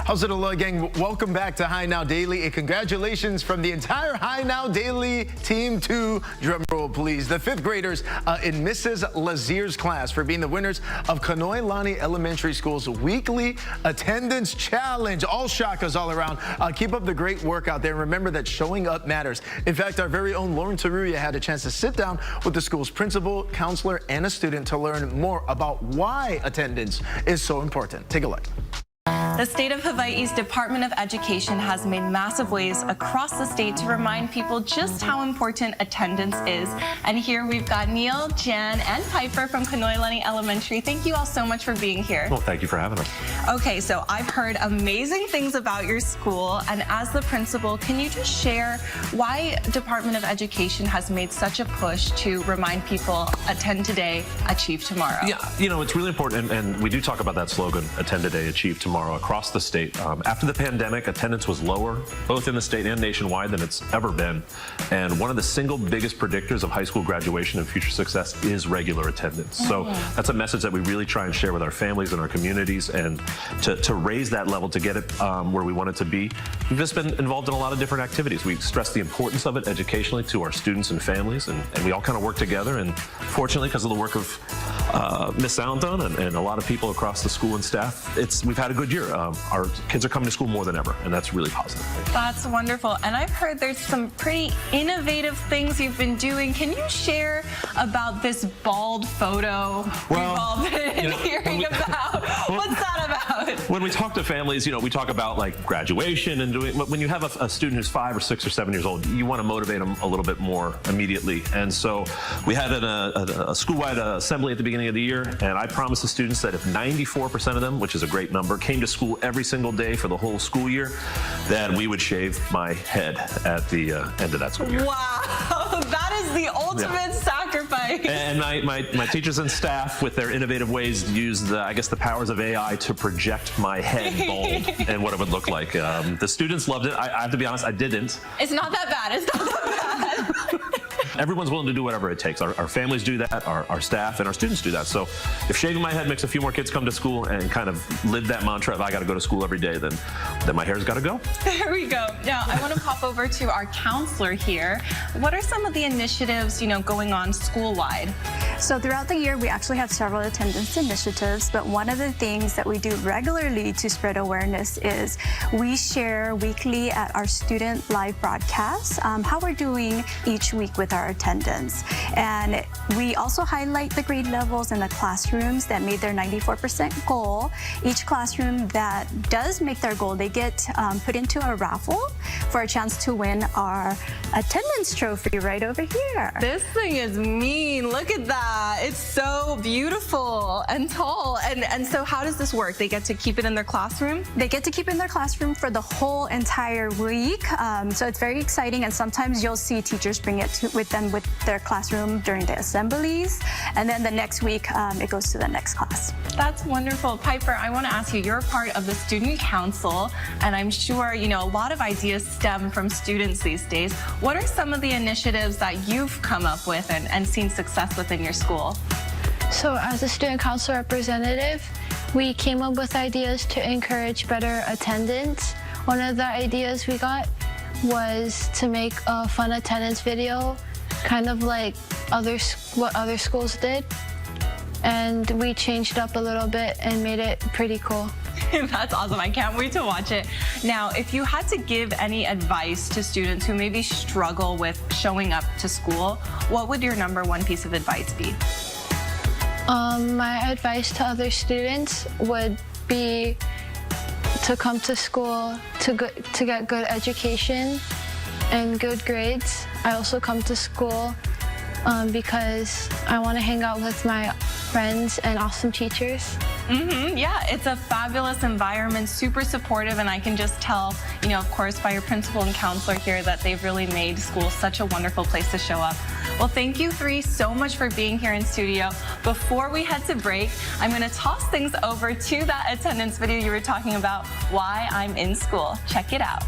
How's it, Aloha gang? Welcome back to High Now Daily, and congratulations from the entire High Now Daily team to, drumroll please, the fifth graders in Mrs. Lazier's class for being the winners of Kanoelani Elementary School's weekly attendance challenge. All shakas all around. Keep up the great work out there, and remember that showing up matters. In fact, our very own Lauren Taruya had a chance to sit down with the school's principal, counselor, and a student to learn more about why attendance is so important. Take a look. The state of Hawaii's Department of Education has made massive waves across the state to remind people just how important attendance is. And here we've got Neil, Jan, and Piper from Kanoelani Elementary. Thank you all so much for being here. Well, thank you for having us. Okay, so I've heard amazing things about your school, and as the principal, can you just share why Department of Education has made such a push to remind people, attend today, achieve tomorrow? Yeah, you know, it's really important, and we do talk about that slogan, attend today, achieve tomorrow, across the state. After the pandemic, attendance was lower, both in the state and nationwide, than it's ever been. And one of the single biggest predictors of high school graduation and future success is regular attendance. So that's a message that we really try and share with our families and our communities, and to raise that level, to get it where we want it to be. We've just been involved in a lot of different activities. We stress the importance of it educationally to our students and families, and we all kind of work together. And fortunately, because of the work of Miss Allenton and a lot of people across the school and staff, we've had a good year. Our kids are coming to school more than ever, and that's really positive. That's wonderful. And I've heard there's some pretty innovative things you've been doing. Can you share about this bald photo we've all been hearing about? What's that about? When we talk to families, you know, we talk about like graduation and doing, when you have a student who's 5 or 6 or 7 years old, you want to motivate them a little bit more immediately. And so we had a school-wide assembly at the beginning of the year, and I promised the students that if 94% of them, which is a great number, came to school every single day for the whole school year, that we would shave my head at the end of that school year. Wow, that is the ultimate sacrifice. And my teachers and staff, with their innovative ways, used I guess the powers of AI to project my head bald and what it would look like. The students loved it. I have to be honest, I didn't. It's not that bad. It's not that bad. Everyone's willing to do whatever it takes. Our families do that, our staff, and our students do that. So if shaving my head makes a few more kids come to school and kind of live that mantra of I got to go to school every day, then my hair's got to go. There we go. Now, I want to pop over to our counselor here. What are some of the initiatives, going on school-wide? So throughout the year, we actually have several attendance initiatives, but one of the things that we do regularly to spread awareness is we share weekly at our student live broadcasts how we're doing each week with our attendance. And we also highlight the grade levels in the classrooms that made their 94% goal. Each classroom that does make their goal, they get put into a raffle for a chance to win our attendance trophy right over here. This thing is mean. Look at that. It's so beautiful and tall. And so how does this work? They get to keep it in their classroom? They get to keep it in their classroom for the whole entire week. So it's very exciting, and sometimes you'll see teachers bring it with them with their classroom during the assemblies, and then the next week it goes to the next class. That's wonderful. Piper, I want to ask you, you're part of the student council, and I'm sure a lot of ideas stem from students these days. What are some of the initiatives that you've come up with and seen success within your school? So as a student council representative, we came up with ideas to encourage better attendance. One of the ideas we got was to make a fun attendance video, kind of like what other schools did. And we changed up a little bit and made it pretty cool. That's awesome. I can't wait to watch it. Now, if you had to give any advice to students who maybe struggle with showing up to school, what would your #1 piece of advice be? My advice to other students would be to come to school to get good education and good grades. I also come to school because I want to hang out with my friends and awesome teachers. Yeah, it's a fabulous environment, super supportive, and I can just tell, of course, by your principal and counselor here that they've really made school such a wonderful place to show up. Well, thank you three so much for being here in studio. Before we head to break, I'm going to toss things over to that attendance video you were talking about, Why I'm in School. Check it out.